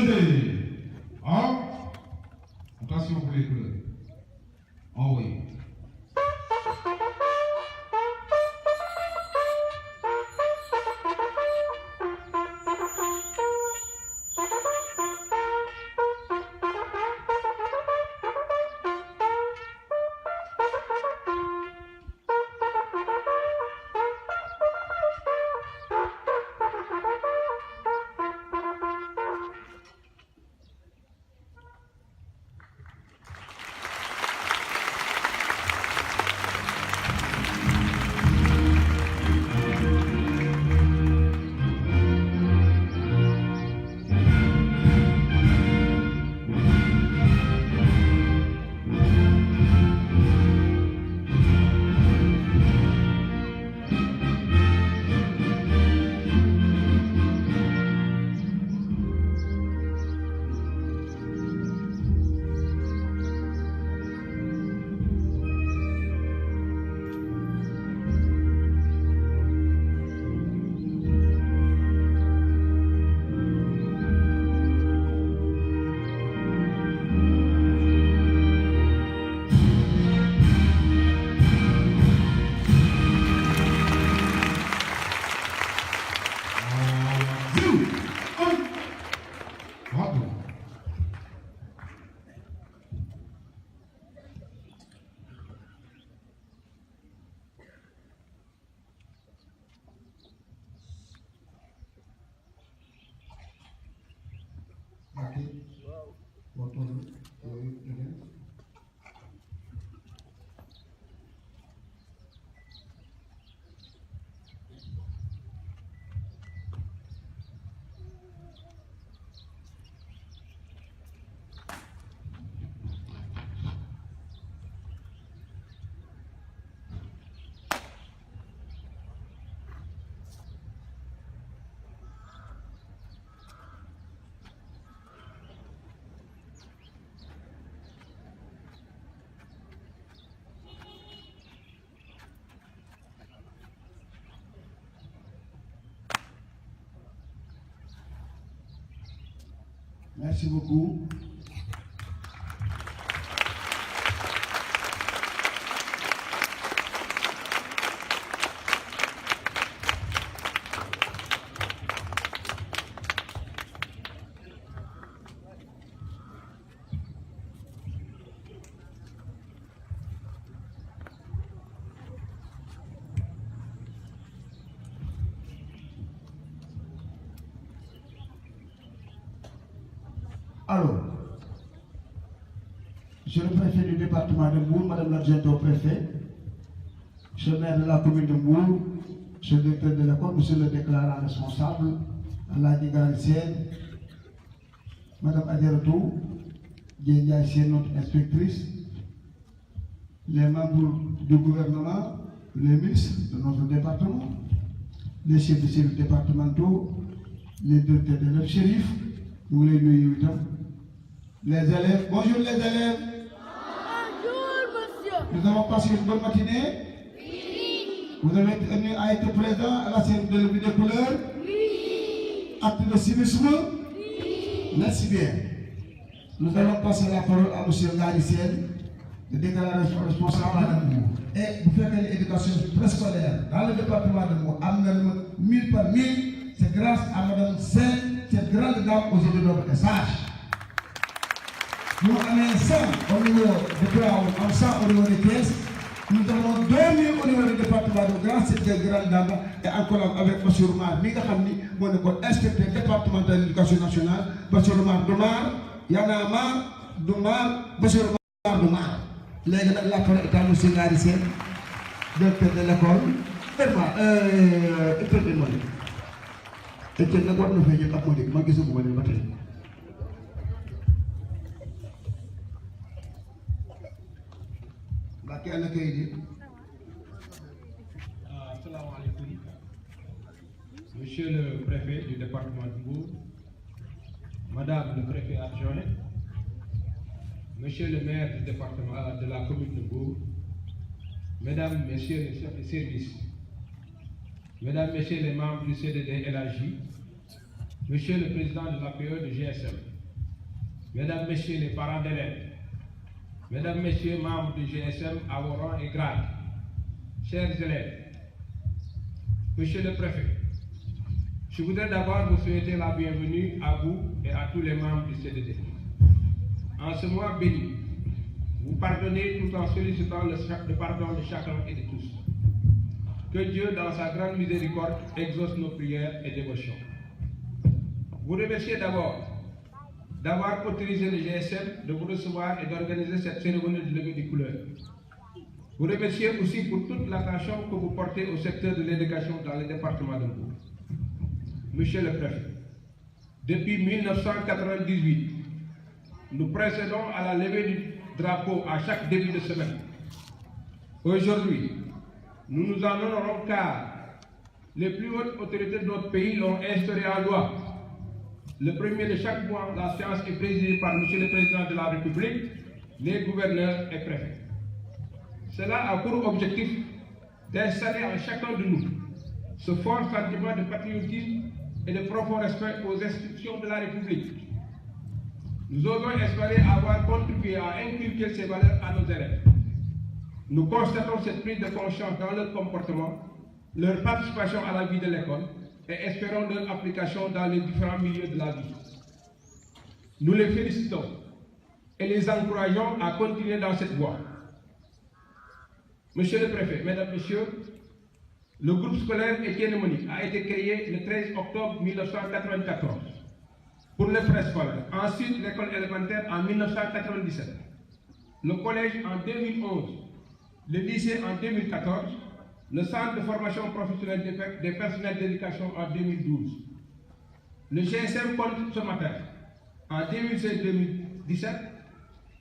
Descendez. Hein? Attention pour les couleurs. Envoyez. Merci beaucoup. Alors, monsieur le préfet du département de Mbour, madame l'adjointe au préfet, monsieur le maire de la commune de Mbour, monsieur le directeur de l'école, monsieur le déclarant responsable, Aladji Gari Sène, madame Adjaratou, Dièye Sène, notre inspectrice, les membres du gouvernement, les ministres de notre département, les chefs de services départementaux, les directeurs de l'élève shérif, nous les nuyu itam. Les élèves, bonjour les élèves. Bonjour monsieur. Nous avons passé une bonne matinée. Oui. Vous avez été présent à la séance de levée des couleurs. Oui. Acte de civisme. Oui. Merci bien. Nous allons passer la parole à monsieur Gari Sène, le déclarateur responsable de Mbour. Et vous faites une éducation préscolaire dans le département de Mbour, amenez 1000 par 1000. C'est grâce à madame Sène, cette grande dame aux yeux de notre sage. Nous avons 100 au niveau de Tivaouane, 100 au niveau de Thiès. Nous avons 2000 au niveau du département de grâce à cette grande dame et encore avec M. Roumar, mi nga xam ni moo nekkoon inspecteur départemental de l'éducation nationale, M. Roumar Doumar, Y'en a marre, Doumar, M. Roumar Doumar. Léegi nag la parole est à M. Gari Sène, directeur de l'école. Vraiment, excusez-moi. Et que nag war na fay ñëpp ak moo dégg ma gisagu ma leen ba tey. Monsieur le préfet du département de Mbour, Madame le préfet adjoint, Monsieur le maire du département de la commune de Mbour, Mesdames, Messieurs les chefs de service, Mesdames, Messieurs les membres du CDD élargi, Monsieur le président de l'APE de GSM, Mesdames, Messieurs les parents d'élèves, Mesdames, Messieurs membres du GSM à vos rangs et grades, chers élèves, Monsieur le Préfet, je voudrais d'abord vous souhaiter la bienvenue à vous et à tous les membres du CDD. En ce mois béni, vous pardonnez tout en sollicitant le pardon de chacun et de tous. Que Dieu, dans sa grande miséricorde, exauce nos prières et dévotions. Vous remerciez d'abord d'avoir autorisé le GSM de vous recevoir et d'organiser cette cérémonie de levée des couleurs. Vous remerciez aussi pour toute l'attention que vous portez au secteur de l'éducation dans le département de Mbour. Monsieur le Préfet, depuis 1998, nous procédons à la levée du drapeau à chaque début de semaine. Aujourd'hui, nous nous en honorons car les plus hautes autorités de notre pays l'ont instauré en loi. Le premier de chaque mois, la séance est présidée par M. le Président de la République, les gouverneurs et préfets. Cela a pour objectif d'installer en chacun de nous ce fort sentiment de patriotisme et de profond respect aux institutions de la République. Nous osons espérer avoir contribué à inculquer ces valeurs à nos élèves. Nous constatons cette prise de conscience dans leur comportement, leur participation à la vie de l'école et espérons leur application dans les différents milieux de la vie. Nous les félicitons et les encourageons à continuer dans cette voie. Monsieur le Préfet, Mesdames, Messieurs, le groupe scolaire Étienne Monique a été créé le 13 octobre 1994 pour le préscolaire. Ensuite, l'école élémentaire en 1997, le collège en 2011, le lycée en 2014, le centre de formation professionnelle des personnels d'éducation en 2012. Le GSM compte ce matin, en 2016-2017,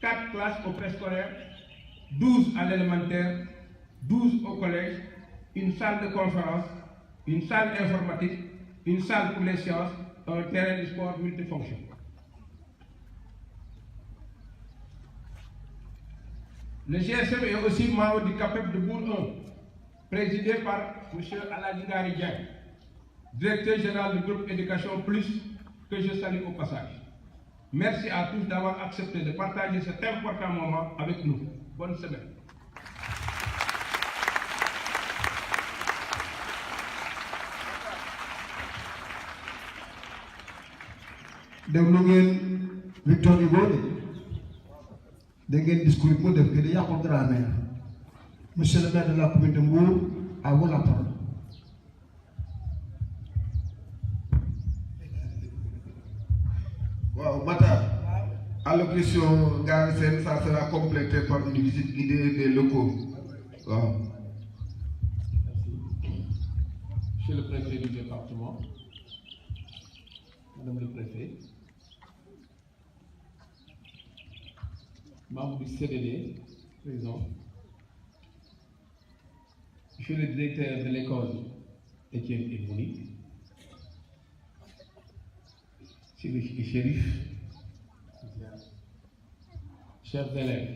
4 classes au préscolaire, 12 à l'élémentaire, 12 au collège, une salle de conférence, une salle informatique, une salle pour les sciences, un terrain de sport multifonction. Le GSM est aussi membre du CAPEP de Mbour 1, présidé par M. Aladji Dieng, directeur général du groupe Éducation Plus, que je salue au passage. Merci à tous d'avoir accepté de partager cet important moment avec nous. Bonne semaine. déglu ngeen Victor Hugo de ngeen discours mu def que di yàqul grammaire. Monsieur le maire de la commune de Mbour, à vous la parole. Wow, Matar, allocution Garcen, ça sera complété par une visite guidée des locaux. Wow. Monsieur le préfet du département, Madame le préfet, membre du CDD, présent, Monsieur le directeur de l'école, Étienne et Monique, Monsieur le shérif, chers élèves,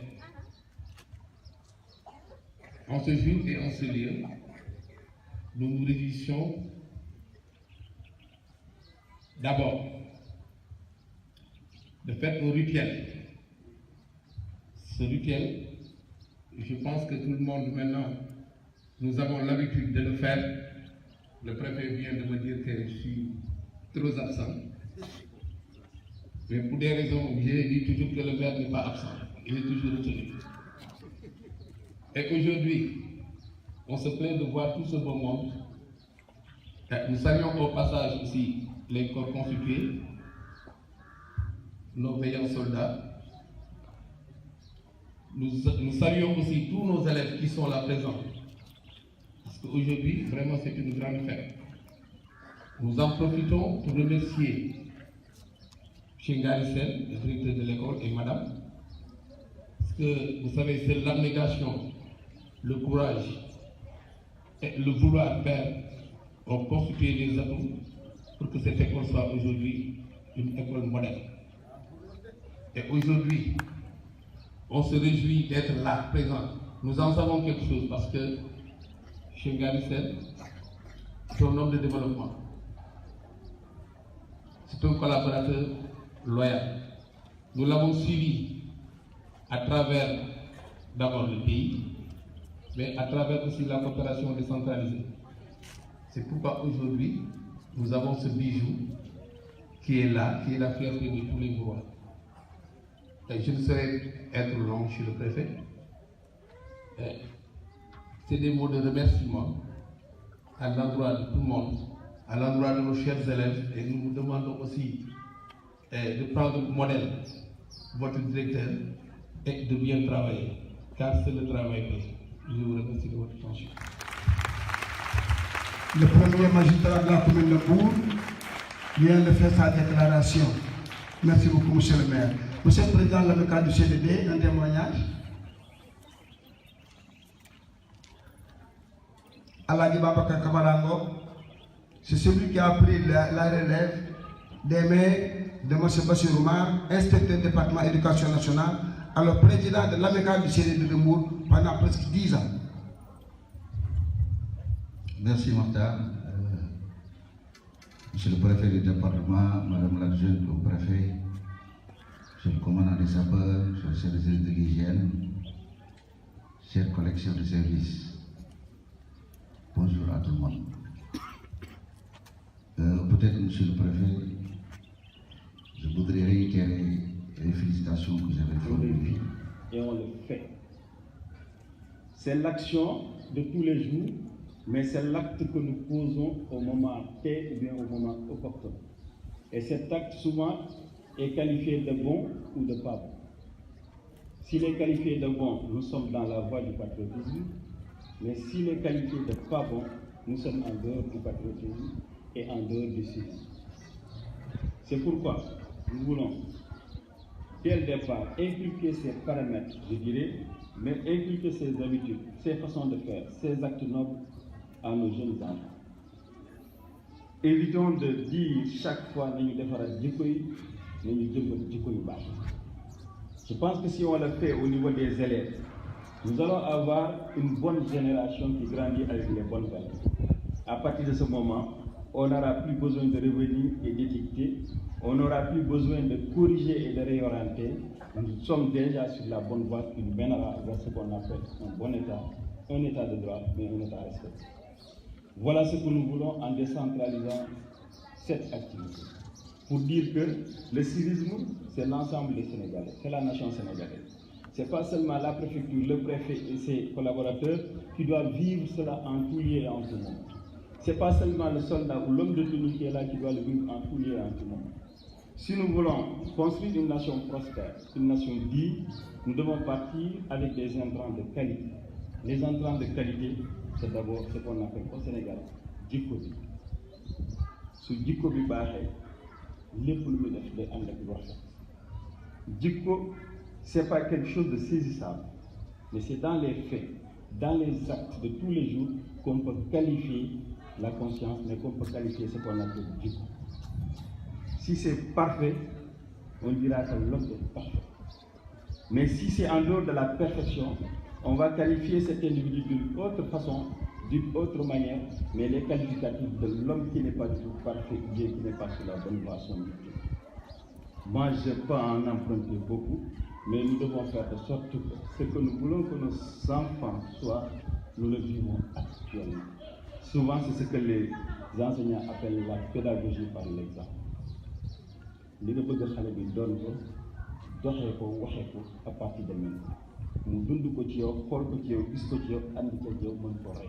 en ce jour et en ce lieu, nous nous réjouissons d'abord de faire un rituel. Ce rituel, je pense que tout le monde maintenant, nous avons l'habitude de le faire. Le préfet vient de me dire que je suis trop absent. Mais pour des raisons, j'ai dit toujours que le maire n'est pas absent. Il est toujours retenu. Et aujourd'hui, on se plaît de voir tout ce beau monde. Nous saluons au passage aussi les corps constitués, nos veillants soldats. Nous saluons aussi tous nos élèves qui sont là présents. Parce qu'aujourd'hui, vraiment, c'est une grande fête. Nous en profitons pour remercier Chengarissel, le directeur de l'école, et madame. Parce que, vous savez, c'est l'abnégation, le courage et le vouloir faire ont constitué les atouts pour que cette école soit aujourd'hui une école moderne. Et aujourd'hui, on se réjouit d'être là, présent. Nous en savons quelque chose parce que Chengarissel, c'est un homme de développement. C'est un collaborateur loyal. Nous l'avons suivi à travers d'abord le pays, mais à travers aussi la coopération décentralisée. C'est pourquoi aujourd'hui, nous avons ce bijou qui est là, qui est la fierté de tous les Mourois. Et je ne saurais être long chez le préfet. C'est des mots de remerciement à l'endroit de tout le monde, à l'endroit de nos chers élèves, et nous vous demandons aussi de prendre comme modèle votre directeur et de bien travailler, car c'est le travail fait. Je vous remercie de votre attention. Le premier magistrat de la commune de Mbour vient de faire sa déclaration. Merci beaucoup, monsieur le maire. Monsieur le président de l'amicale du CDD, un témoignage. Aladji Babacar Kamarango, c'est celui qui a pris la relève des mains de M. Bassirou Mar, inspecteur du département de l'éducation nationale, alors président de l'amicale du CDD de Mbour pendant presque 10 ans. Merci Mokhtar. Monsieur le préfet du département, madame l'adjointe au préfet, monsieur le commandant des sapeurs, monsieur le service de l'hygiène, chers collègues chefs de service, bonjour à tout le monde. Peut-être, monsieur le préfet, je voudrais réitérer les félicitations que j'avais formulées. Et on le fait. C'est l'action de tous les jours, mais c'est l'acte que nous posons au moment T ou bien au moment opportun. Et cet acte souvent est qualifié de bon ou de pas bon. S'il est qualifié de bon, nous sommes dans la voie du patriotisme, mais s'il est qualifié de pas bon, nous sommes en dehors du patriotisme et en dehors du civisme. C'est pourquoi nous voulons, dès le départ, inculquer ces paramètres, je dirais, mais inculquer ces habitudes, ces façons de faire, ces actes nobles à nos jeunes enfants. Évitons de dire chaque fois que nous devons Je pense que si on le fait au niveau des élèves, nous allons avoir une bonne génération qui grandit avec les bonnes valeurs. À partir de ce moment, on n'aura plus besoin de revenir et d'étiqueter, on n'aura plus besoin de corriger et de réorienter. Nous sommes déjà sur la bonne voie qui nous mènera vers ce qu'on appelle un bon État, un État de droit, mais un État respecté. Voilà ce que nous voulons en décentralisant cette activité. Pour dire que le civisme, c'est l'ensemble des Sénégalais, c'est la nation sénégalaise. Ce n'est pas seulement la préfecture, le préfet et ses collaborateurs qui doivent vivre cela en tout lieu et en tout moment. Ce n'est pas seulement le soldat ou l'homme de tenue qui est là qui doit le vivre en tout lieu et en tout moment. Si nous voulons construire une nation prospère, une nation digne, nous devons partir avec des intrants de qualité. Les intrants de qualité, c'est d'abord ce qu'on appelle au Sénégal jikko bi. Su jikko bi baaxee lépp lu muy def day ànd ak lu rafet. Jikko, c'est pas quelque chose de saisissable, mais c'est dans les faits, dans les actes de tous les jours qu'on peut qualifier la conscience, mais qu'on peut qualifier ce qu'on appelle jikko. Si c'est parfait, on dira que l'homme est parfait. Mais si c'est en dehors de la perfection, on va qualifier cet individu d'une autre façon, d'une autre manière, mais les qualificatifs de l'homme qui n'est pas du tout parfait, bien qui n'est pas sur la bonne voie sont multiples. Moi, je ne peux pas en emprunter beaucoup, mais nous devons faire de sorte que ce que nous voulons que nos enfants soient, nous le vivons actuellement. Souvent, c'est ce que les enseignants appellent la pédagogie par l'exemple. Li nga bëgg xale bi doon ko doxee ko waxee ko à partir de maintenant mu dund ko ci yow xool ko ci yow gis ko ci yow ànd ko ci yow mën ko rey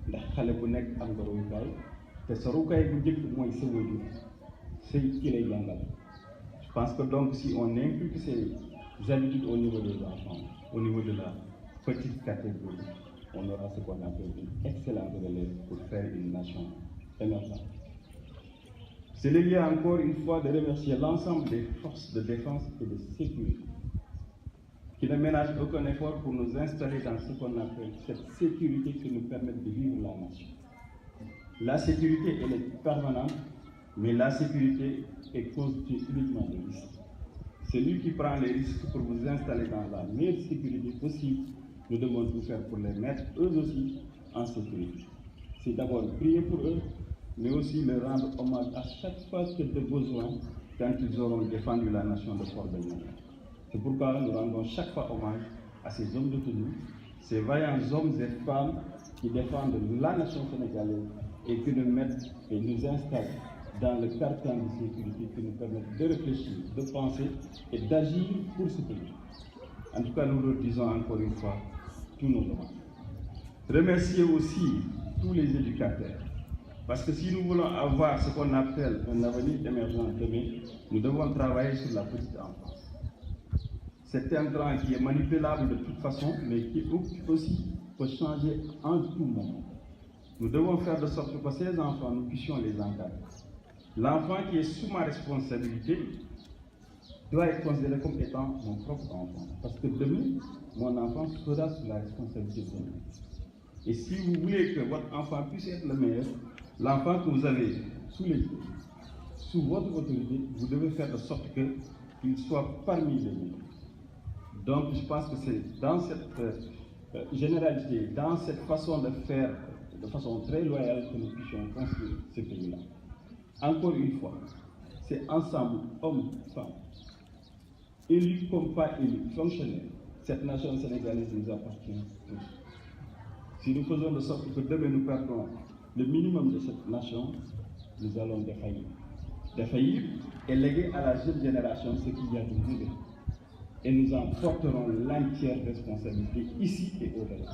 ndax xale bu nekk am nga royukaay te sa royukaay bu njëkk mooy sa waajur say ki lay jàngal. Je pense que donc si on inculque ces habitudes au niveau des enfants, au niveau de la petite catégorie, on aura ce qu'on appelle une excellente relève pour faire une nation émergente. C'est le lieu encore une fois de remercier l'ensemble des forces de défense et de sécurité qui ne ménagent aucun effort pour nous installer dans ce qu'on appelle cette sécurité qui nous permet de vivre la nation. La sécurité, elle est permanente, mais la sécurité est constituée uniquement de risques. Celui qui prend les risques pour vous installer dans la meilleure sécurité possible, nous devons tout faire pour les mettre eux aussi en sécurité. C'est d'abord prier pour eux, mais aussi leur rendre hommage à chaque fois que de besoin quand ils auront défendu la nation de fort belle manière. C'est pourquoi nous rendons chaque fois hommage à ces hommes de tenue, ces vaillants hommes et femmes qui défendent la nation sénégalaise et qui nous mettent et nous installent dans le carcan de sécurité qui nous permettent de réfléchir, de penser et d'agir pour ce pays. En tout cas, nous leur disons encore une fois tous nos hommages. Remercier aussi tous les éducateurs, parce que si nous voulons avoir ce qu'on appelle un avenir émergent demain, nous devons travailler sur la petite enfance. C'est un grand qui est manipulable de toute façon, mais qui aussi peut changer en tout moment. Nous devons faire de sorte que ces enfants, nous puissions les encadrer. L'enfant qui est sous ma responsabilité doit être considéré comme étant mon propre enfant, parce que demain, mon enfant sera sous la responsabilité de moi. Et si vous voulez que votre enfant puisse être le meilleur, l'enfant que vous avez sous les yeux, sous votre autorité, vous devez faire de sorte qu'il soit parmi les meilleurs. Donc je pense que c'est dans cette généralité, dans cette façon de faire de façon très loyale que nous puissions construire ce pays-là. Encore une fois, c'est ensemble, hommes, femmes, élus comme pas élus, fonctionnaires. Cette nation sénégalaise nous appartient tous. Si nous faisons de sorte que demain nous perdons le minimum de cette nation, nous allons défaillir. Défaillir et léguer à la jeune génération ce qu'il y a de mauvais. Et nous en porterons l'entière responsabilité ici et au-delà.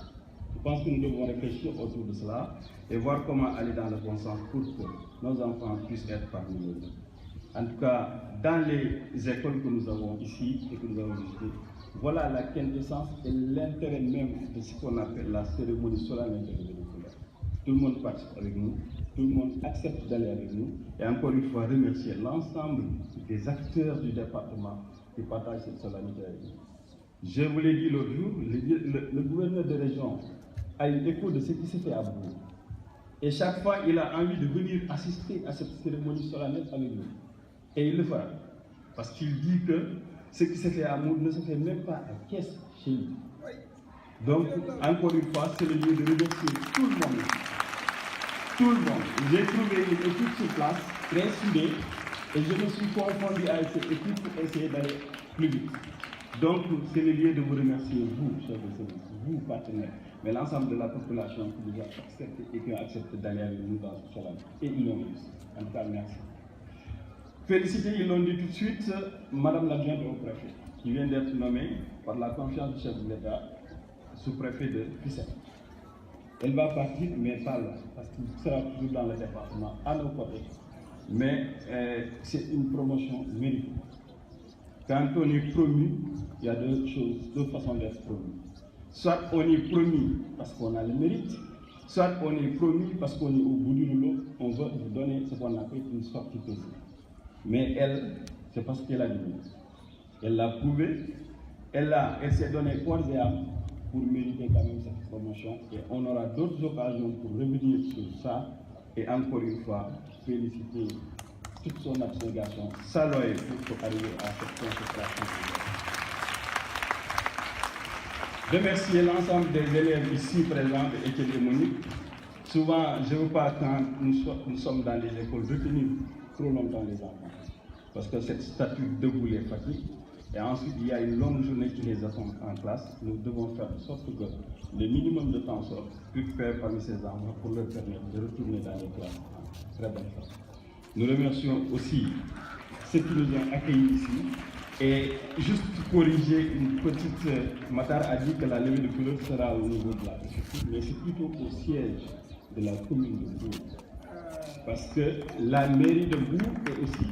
Je pense que nous devons réfléchir autour de cela et voir comment aller dans le bon sens pour que nos enfants puissent être parmi nous. En tout cas, dans les écoles que nous avons ici et que nous avons visitées, voilà la quintessence et l'intérêt même de ce qu'on appelle la cérémonie solennelle de levée de couleur. Tout le monde participe avec nous, tout le monde accepte d'aller avec nous et encore une fois remercier l'ensemble des acteurs du département qui partagent cette solennité avec nous. Je vous l'ai dit l'autre jour, le gouverneur de région a eu écho de ce qui s'est fait à Bourg. Et chaque fois, il a envie de venir assister à cette cérémonie solennelle avec nous. Et il le fera. Parce qu'il dit que ce qui s'est fait à Bourg ne se fait même pas à Caisse chez lui. Donc, encore une fois, c'est le lieu de remercier tout le monde. Tout le monde. J'ai trouvé une équipe sur place, très soudée, et je me suis confondu avec cette équipe pour essayer d'aller plus vite. Donc, c'est le lieu de vous remercier, vous, chers de service, vous, partenaires, mais l'ensemble de la population qui nous a accepté et qui a accepté d'aller avec nous dans ce challenge. Et ils l'ont réussi. En tout cas, merci. Féliciter, ils l'ont dit tout de suite, Madame l'adjointe au préfet, qui vient d'être nommée par la confiance du chef de l'État, sous-préfet de Fissel. Elle va partir, mais pas là, parce qu'il sera toujours dans le département, à nos côtés. Mais c'est une promotion méritée. Quand on est promu, il y a deux choses, deux façons d'être promu. Soit on est promu parce qu'on a le mérite, soit on est promu parce qu'on est au bout du rouleau, on veut vous donner ce qu'on appelle une sortie possible. Mais elle, c'est parce qu'elle a du mérite. Elle l'a prouvé, elle s'est donné corps et âme pour mériter quand même cette promotion. Et on aura d'autres occasions pour revenir sur ça. Et encore une fois, féliciter toute son abnégation, sa loyauté pour arriver à cette consécration. Remercier l'ensemble des élèves ici présents et qui est Monique. Souvent, je ne veux pas quand nous sommes dans les écoles retenir trop longtemps les enfants. Parce que cette statue debout les fatigue. Et ensuite, il y a une longue journée qui les attend en classe. Nous devons faire de sorte que le minimum de temps soit récupéré parmi ces enfants pour leur permettre de retourner dans les classes en très bonne façon. Nous remercions aussi ceux qui nous ont accueillis ici. Et juste pour corriger une petite... Matar a dit que la levée de couleur sera au niveau de la préfecture, mais c'est plutôt au siège de la commune de Bourg. Parce que la mairie de Bourg est aussi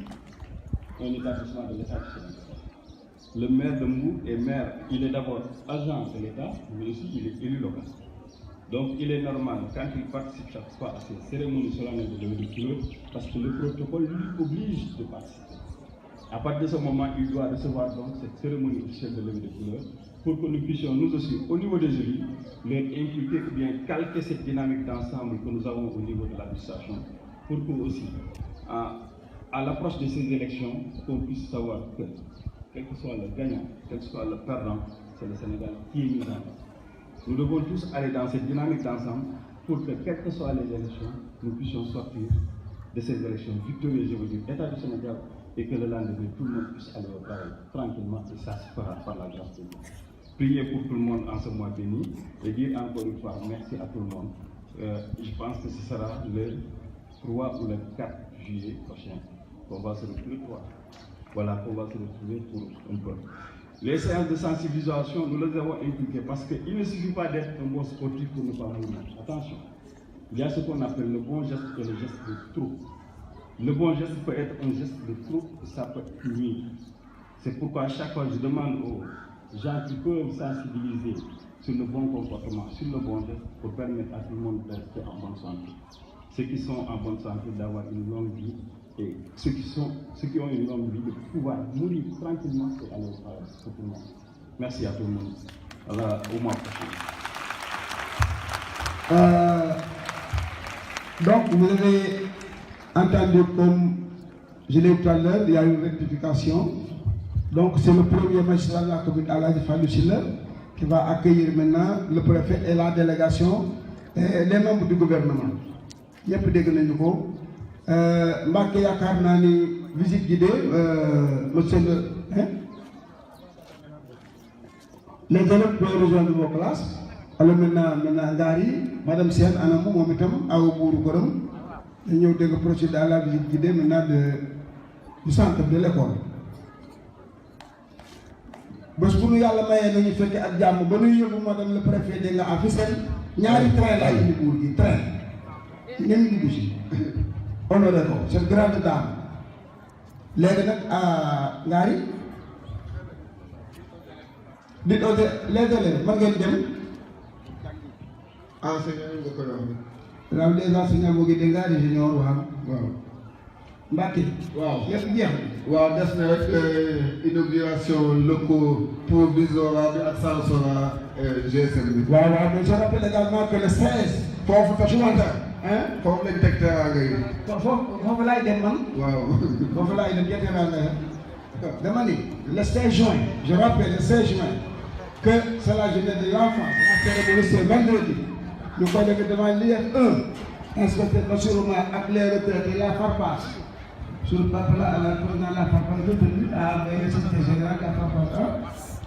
un établissement de l'État du Sénégal. Le maire de Mbour est maire, il est d'abord agent de l'État, mais aussi il est élu local. Donc il est normal quand il participe chaque fois à ces cérémonies solennelles de levée de couleur, parce que le protocole lui oblige de participer. À partir de ce moment, il doit recevoir donc cette cérémonie officielle de levée de couleur pour que nous puissions nous aussi, au niveau des élus, leur inculquer ou bien calquer cette dynamique d'ensemble que nous avons au niveau de l'administration, pour que aussi, à l'approche de ces élections, qu'on puisse savoir que quel que soit le gagnant, quel que soit le perdant, c'est le Sénégal qui est mis en place. Nous devons tous aller dans cette dynamique d'ensemble pour que, quelles que soient les élections, nous puissions sortir de ces élections victorieuses, je veux dire, État du Sénégal et que le lendemain, tout le monde puisse aller au travail tranquillement et ça se fera par la grâce de Dieu. Priez pour tout le monde en ce mois béni et dire encore une fois merci à tout le monde. Je pense que ce sera le 3 ou le 4 juillet prochain qu'on va se retrouver. Voilà, qu'on va se retrouver pour un peu. Les séances de sensibilisation, nous les avons impliquées parce qu'il ne suffit pas d'être un bon sportif pour ne pas mourir. Attention, il y a ce qu'on appelle le bon geste et le geste de trop. Le bon geste peut être un geste de trop et ça peut nuire. C'est pourquoi à chaque fois je demande aux gens qui peuvent sensibiliser sur le bon comportement, sur le bon geste, pour permettre à tout le monde de rester en bonne santé. Ceux qui sont en bonne santé d'avoir une longue vie et ceux qui ont une longue vie de pouvoir mourir tranquillement et aller au travail pour tout le monde. Merci à tout le monde. Alors, au mois prochain. Donc, vous avez entendu, comme je l'ai dit tout à l'heure, il y a une rectification. Donc, c'est le premier magistrat de la commune, Aladji Fallou Sylla, qui va accueillir maintenant le préfet et la délégation et les membres du gouvernement. ñëpp dégg nañu ko Mbacke yaakaar naa ni visite guidée monsieur le les élèves doivent rejoindre vos classes. Alors maintenant Ngari madame Sène anamu moom itam aw buuru gërëm ñu ñëw dégg procéder à la visite guidée maintenant du centre de l'école. bés bu nu yàlla mayee nañu fekke ak jàmm ba nuy yóbbu madame le préfet dégg nga officiel ñaari train laa indi buur gi train ñoom ñu dugg si honoré ko cette grande dame léegi nag Ngari di dote les élèves mën ngeen dem enseignant nga koy wax waaw les enseignants moo ngi dégg Ngari junior waaw Mbacke waaw yëpp jeex waaw des na rek inauguration locaux provisoire bi ak Sansora GSM bi. waaw mais je rappelle également que le 16 foofu tax hein foofu lañ teg teraanga yi. foofu laay dem man waaw foofu laay dem jënd teraanga ya dama ni le 16 juin je rappelle le 16 juin que c'est la journée de l'enfance la cérémonie c'est vendredi ñu koy defee devant l'IF1 inspecteur Bassirou Mar ak les retraités la FARPAS sur le papa la président de la FARPAS retenu à le secrétaire général de la FARPAS